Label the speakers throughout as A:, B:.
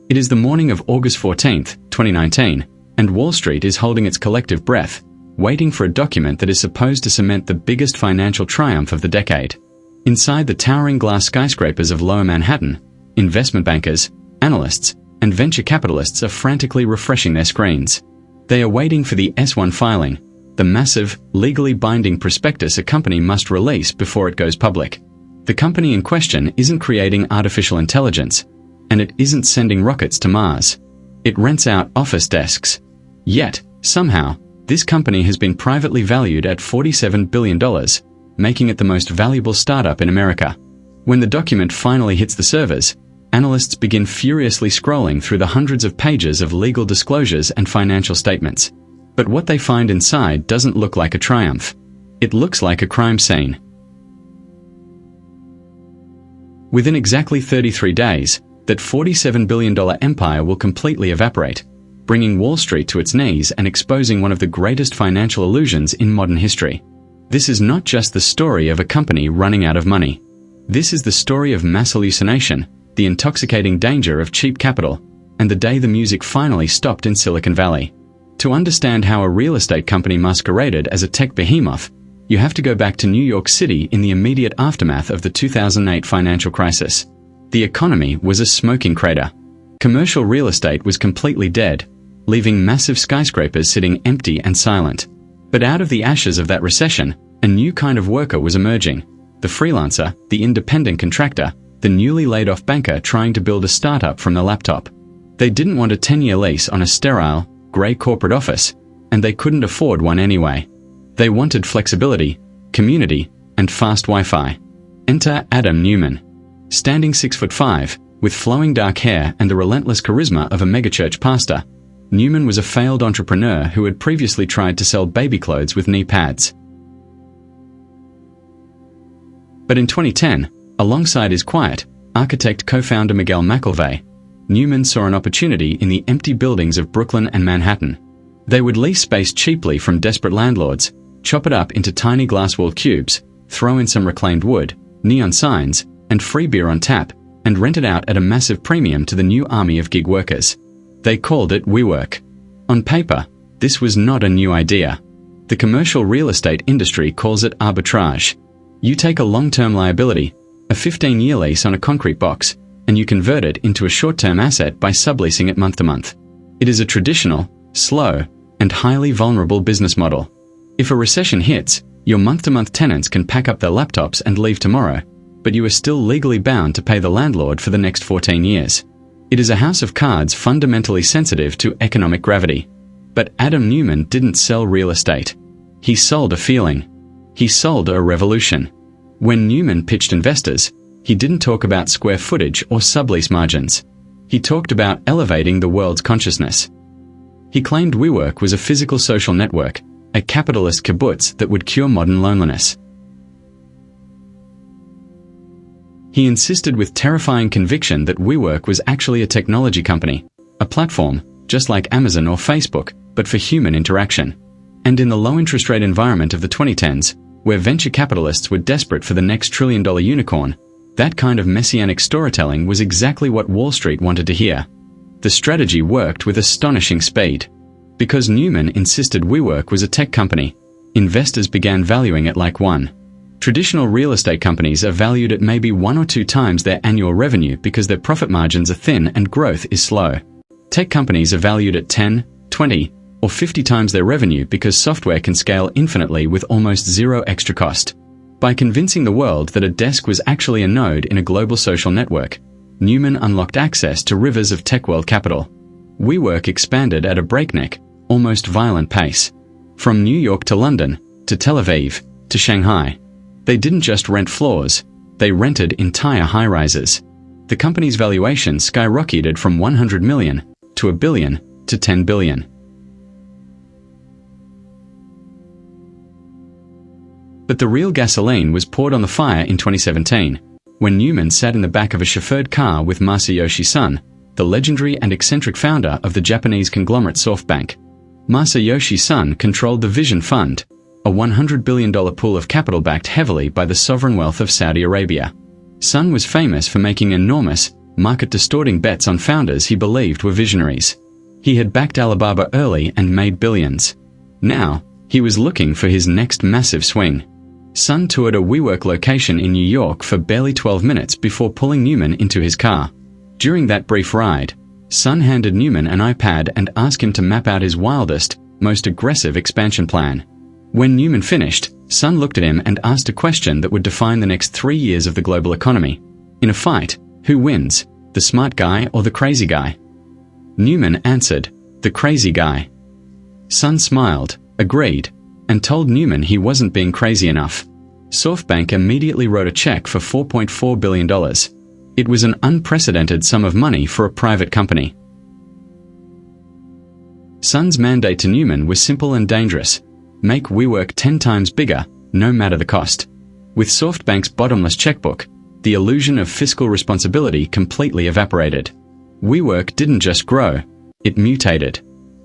A: It is the morning of August 14, 2019, and Wall Street is holding its collective breath, waiting for a document that is supposed to cement the biggest financial triumph of the decade. Inside the towering glass skyscrapers of Lower Manhattan, investment bankers, analysts, and venture capitalists are frantically refreshing their screens. They are waiting for the S-1 filing, the massive, legally binding prospectus a company must release before it goes public. The company in question isn't creating artificial intelligence, and it isn't sending rockets to Mars. It rents out office desks. Yet, somehow, this company has been privately valued at $47 billion, making it the most valuable startup in America. When the document finally hits the servers, analysts begin furiously scrolling through the hundreds of pages of legal disclosures and financial statements. But what they find inside doesn't look like a triumph. It looks like a crime scene. Within exactly 33 days, that $47 billion empire will completely evaporate, bringing Wall Street to its knees and exposing one of the greatest financial illusions in modern history. This is not just the story of a company running out of money. This is the story of mass hallucination, the intoxicating danger of cheap capital, and the day the music finally stopped in Silicon Valley. To understand how a real estate company masqueraded as a tech behemoth, you have to go back to New York City in the immediate aftermath of the 2008 financial crisis. The economy was a smoking crater. Commercial real estate was completely dead, leaving massive skyscrapers sitting empty and silent. But out of the ashes of that recession, a new kind of worker was emerging. The freelancer, the independent contractor, the newly laid-off banker trying to build a startup from the laptop. They didn't want a 10-year lease on a sterile, grey corporate office, and they couldn't afford one anyway. They wanted flexibility, community, and fast Wi-Fi. Enter Adam Newman. Standing 6'5", with flowing dark hair and the relentless charisma of a megachurch pastor, Newman was a failed entrepreneur who had previously tried to sell baby clothes with knee pads. But in 2010, alongside his quiet, architect co-founder Miguel McIlvey, Newman saw an opportunity in the empty buildings of Brooklyn and Manhattan. They would lease space cheaply from desperate landlords, chop it up into tiny glass-walled cubes, throw in some reclaimed wood, neon signs, and free beer on tap, and rent it out at a massive premium to the new army of gig workers. They called it WeWork. On paper, this was not a new idea. The commercial real estate industry calls it arbitrage. You take a long-term liability, a 15-year lease on a concrete box, and you convert it into a short-term asset by subleasing it month to month. It is a traditional, slow, and highly vulnerable business model. If a recession hits, your month-to-month tenants can pack up their laptops and leave tomorrow, but you are still legally bound to pay the landlord for the next 14 years. It is a house of cards fundamentally sensitive to economic gravity. But Adam Newman didn't sell real estate. He sold a feeling. He sold a revolution. When Newman pitched investors, he didn't talk about square footage or sublease margins. He talked about elevating the world's consciousness. He claimed WeWork was a physical social network, a capitalist kibbutz that would cure modern loneliness. He insisted with terrifying conviction that WeWork was actually a technology company, a platform, just like Amazon or Facebook, but for human interaction. And in the low-interest rate environment of the 2010s, where venture capitalists were desperate for the next trillion-dollar unicorn, that kind of messianic storytelling was exactly what Wall Street wanted to hear. The strategy worked with astonishing speed. Because Newman insisted WeWork was a tech company, investors began valuing it like one. Traditional real estate companies are valued at maybe 1 or 2 times their annual revenue because their profit margins are thin and growth is slow. Tech companies are valued at 10, 20, or 50 times their revenue because software can scale infinitely with almost zero extra cost. By convincing the world that a desk was actually a node in a global social network, Newman unlocked access to rivers of tech world capital. WeWork expanded at a breakneck, almost violent pace. From New York to London, to Tel Aviv, to Shanghai. They didn't just rent floors, they rented entire high-rises. The company's valuation skyrocketed from $100 million to $1 billion to $10 billion. But the real gasoline was poured on the fire in 2017, when Newman sat in the back of a chauffeured car with Masayoshi Son, the legendary and eccentric founder of the Japanese conglomerate SoftBank. Masayoshi Son controlled the Vision Fund, a $100 billion pool of capital backed heavily by the sovereign wealth of Saudi Arabia. Son was famous for making enormous, market-distorting bets on founders he believed were visionaries. He had backed Alibaba early and made billions. Now, he was looking for his next massive swing. Sun toured a WeWork location in New York for barely 12 minutes before pulling Newman into his car. During that brief ride, Sun handed Newman an iPad and asked him to map out his wildest, most aggressive expansion plan. When Newman finished, Sun looked at him and asked a question that would define the next 3 years of the global economy. In a fight, who wins, the smart guy or the crazy guy? Newman answered, the crazy guy. Sun smiled, agreed, and told Newman he wasn't being crazy enough. SoftBank immediately wrote a check for $4.4 billion. It was an unprecedented sum of money for a private company. Sun's mandate to Newman was simple and dangerous. Make WeWork 10 times bigger, no matter the cost. With SoftBank's bottomless checkbook, the illusion of fiscal responsibility completely evaporated. WeWork didn't just grow, it mutated.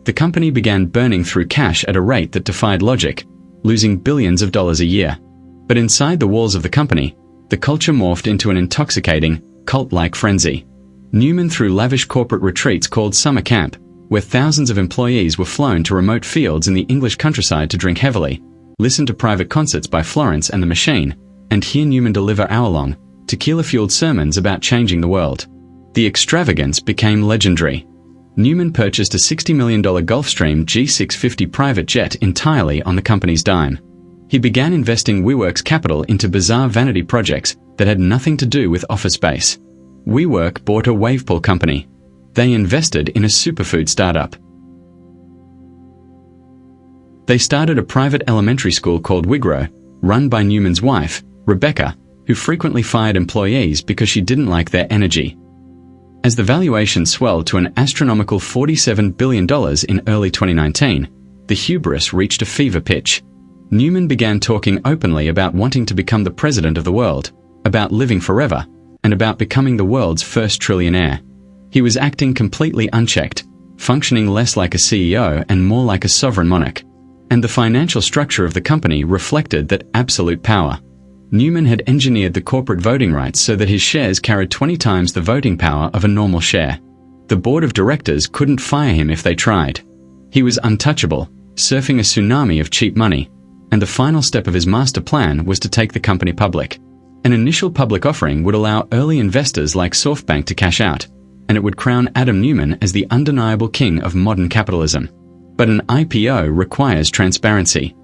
A: The company began burning through cash at a rate that defied logic, losing billions of dollars a year. But inside the walls of the company, the culture morphed into an intoxicating, cult-like frenzy. Newman threw lavish corporate retreats called summer camp, where thousands of employees were flown to remote fields in the English countryside to drink heavily, listen to private concerts by Florence and the Machine, and hear Newman deliver hour-long, tequila-fueled sermons about changing the world. The extravagance became legendary. Newman purchased a $60 million Gulfstream G650 private jet entirely on the company's dime. He began investing WeWork's capital into bizarre vanity projects that had nothing to do with office space. WeWork bought a wavepool company. They invested in a superfood startup. They started a private elementary school called WeGrow, run by Newman's wife, Rebecca, who frequently fired employees because she didn't like their energy. As the valuation swelled to an astronomical $47 billion in early 2019, the hubris reached a fever pitch. Newman began talking openly about wanting to become the president of the world, about living forever, and about becoming the world's first trillionaire. He was acting completely unchecked, functioning less like a CEO and more like a sovereign monarch. And the financial structure of the company reflected that absolute power. Newman had engineered the corporate voting rights so that his shares carried 20 times the voting power of a normal share. The board of directors couldn't fire him if they tried. He was untouchable, surfing a tsunami of cheap money, and the final step of his master plan was to take the company public. An initial public offering would allow early investors like SoftBank to cash out, and it would crown Adam Newman as the undeniable king of modern capitalism. But an IPO requires transparency.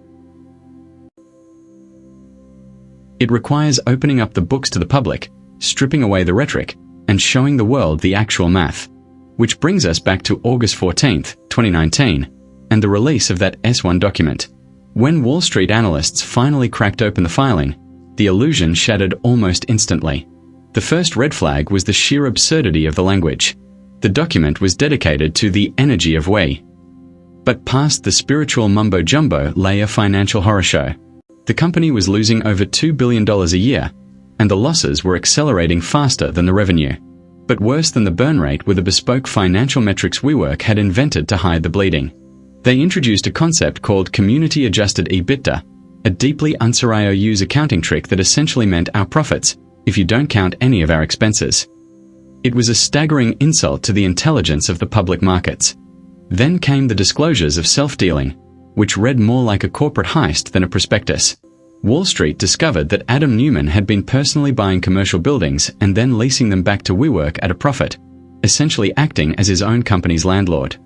A: It requires opening up the books to the public, stripping away the rhetoric, and showing the world the actual math. Which brings us back to August 14, 2019, and the release of that S1 document. When Wall Street analysts finally cracked open the filing, the illusion shattered almost instantly. The first red flag was the sheer absurdity of the language. The document was dedicated to the energy of we. But past the spiritual mumbo-jumbo lay a financial horror show. The company was losing over $2 billion a year, and the losses were accelerating faster than the revenue. But worse than the burn rate were the bespoke financial metrics WeWork had invented to hide the bleeding. They introduced a concept called community-adjusted EBITDA, a deeply unserious accounting trick that essentially meant our profits, if you don't count any of our expenses. It was a staggering insult to the intelligence of the public markets. Then came the disclosures of self-dealing, which read more like a corporate heist than a prospectus. Wall Street discovered that Adam Newman had been personally buying commercial buildings and then leasing them back to WeWork at a profit, essentially acting as his own company's landlord.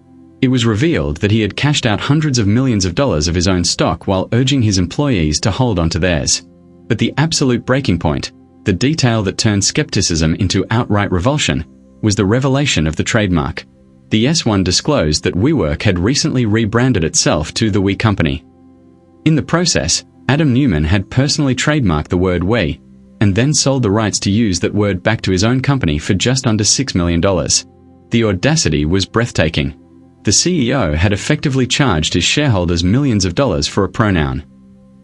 A: It was revealed that he had cashed out hundreds of millions of dollars of his own stock while urging his employees to hold on to theirs. But the absolute breaking point, the detail that turned skepticism into outright revulsion, was the revelation of the trademark. The S1 disclosed that WeWork had recently rebranded itself to the We Company. In the process, Adam Newman had personally trademarked the word we, and then sold the rights to use that word back to his own company for just under $6 million. The audacity was breathtaking. The CEO had effectively charged his shareholders millions of dollars for a pronoun.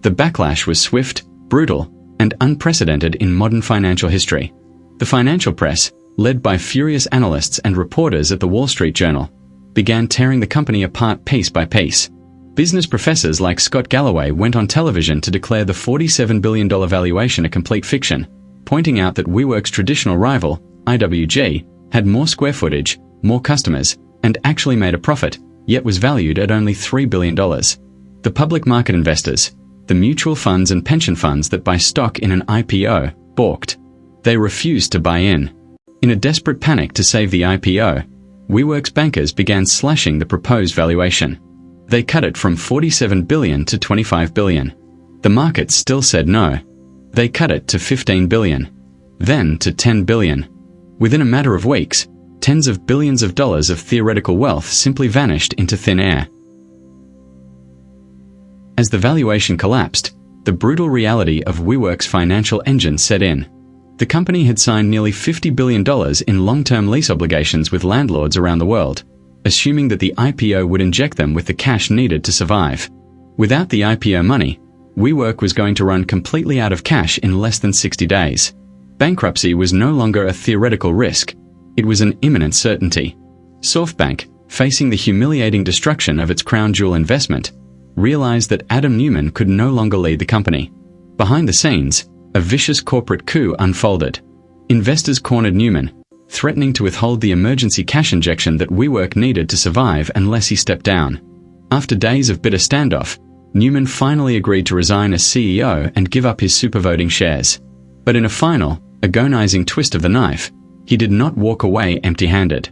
A: The backlash was swift, brutal, and unprecedented in modern financial history. The financial press, led by furious analysts and reporters at the Wall Street Journal, began tearing the company apart piece by piece. Business professors like Scott Galloway went on television to declare the $47 billion valuation a complete fiction, pointing out that WeWork's traditional rival, IWG, had more square footage, more customers, and actually made a profit, yet was valued at only $3 billion. The public market investors, the mutual funds and pension funds that buy stock in an IPO, balked. They refused to buy in. In a desperate panic to save the IPO, WeWork's bankers began slashing the proposed valuation. They cut it from $47 billion to $25 billion. The market still said no. They cut it to $15 billion, then to $10 billion. Within a matter of weeks, tens of billions of dollars of theoretical wealth simply vanished into thin air. As the valuation collapsed, the brutal reality of WeWork's financial engine set in. The company had signed nearly $50 billion in long-term lease obligations with landlords around the world, assuming that the IPO would inject them with the cash needed to survive. Without the IPO money, WeWork was going to run completely out of cash in less than 60 days. Bankruptcy was no longer a theoretical risk. It was an imminent certainty. SoftBank, facing the humiliating destruction of its crown jewel investment, realized that Adam Neumann could no longer lead the company. Behind the scenes, a vicious corporate coup unfolded. Investors cornered Neumann, threatening to withhold the emergency cash injection that WeWork needed to survive unless he stepped down. After days of bitter standoff, Neumann finally agreed to resign as CEO and give up his supervoting shares. But in a final, agonizing twist of the knife, he did not walk away empty-handed.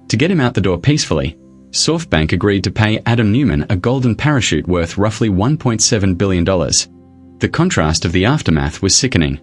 A: To get him out the door peacefully, SoftBank agreed to pay Adam Neumann a golden parachute worth roughly $1.7 billion. The contrast of the aftermath was sickening.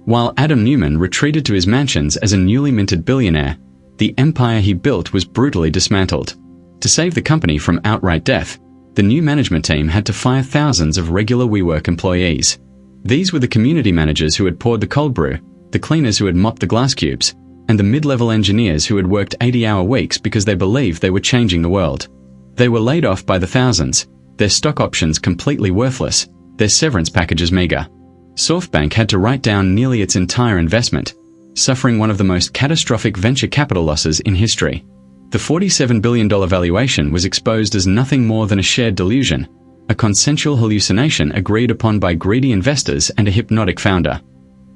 A: While Adam Neumann retreated to his mansions as a newly minted billionaire, the empire he built was brutally dismantled. To save the company from outright death, the new management team had to fire thousands of regular WeWork employees. These were the community managers who had poured the cold brew, the cleaners who had mopped the glass cubes, and the mid-level engineers who had worked 80-hour weeks because they believed they were changing the world. They were laid off by the thousands, their stock options completely worthless, their severance packages meager. SoftBank had to write down nearly its entire investment, suffering one of the most catastrophic venture capital losses in history. The $47 billion valuation was exposed as nothing more than a shared delusion, a consensual hallucination agreed upon by greedy investors and a hypnotic founder.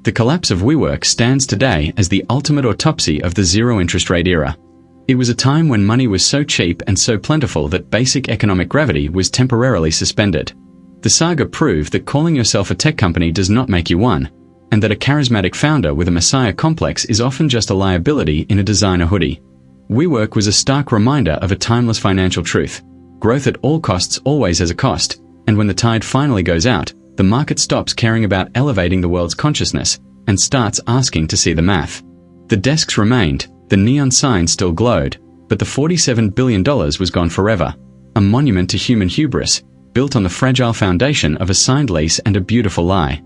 A: The collapse of WeWork stands today as the ultimate autopsy of the zero-interest rate era. It was a time when money was so cheap and so plentiful that basic economic gravity was temporarily suspended. The saga proved that calling yourself a tech company does not make you one, and that a charismatic founder with a messiah complex is often just a liability in a designer hoodie. WeWork was a stark reminder of a timeless financial truth. Growth at all costs always has a cost, and when the tide finally goes out, the market stops caring about elevating the world's consciousness and starts asking to see the math. The desks remained, the neon signs still glowed, but the $47 billion was gone forever, a monument to human hubris, built on the fragile foundation of a signed lease and a beautiful lie.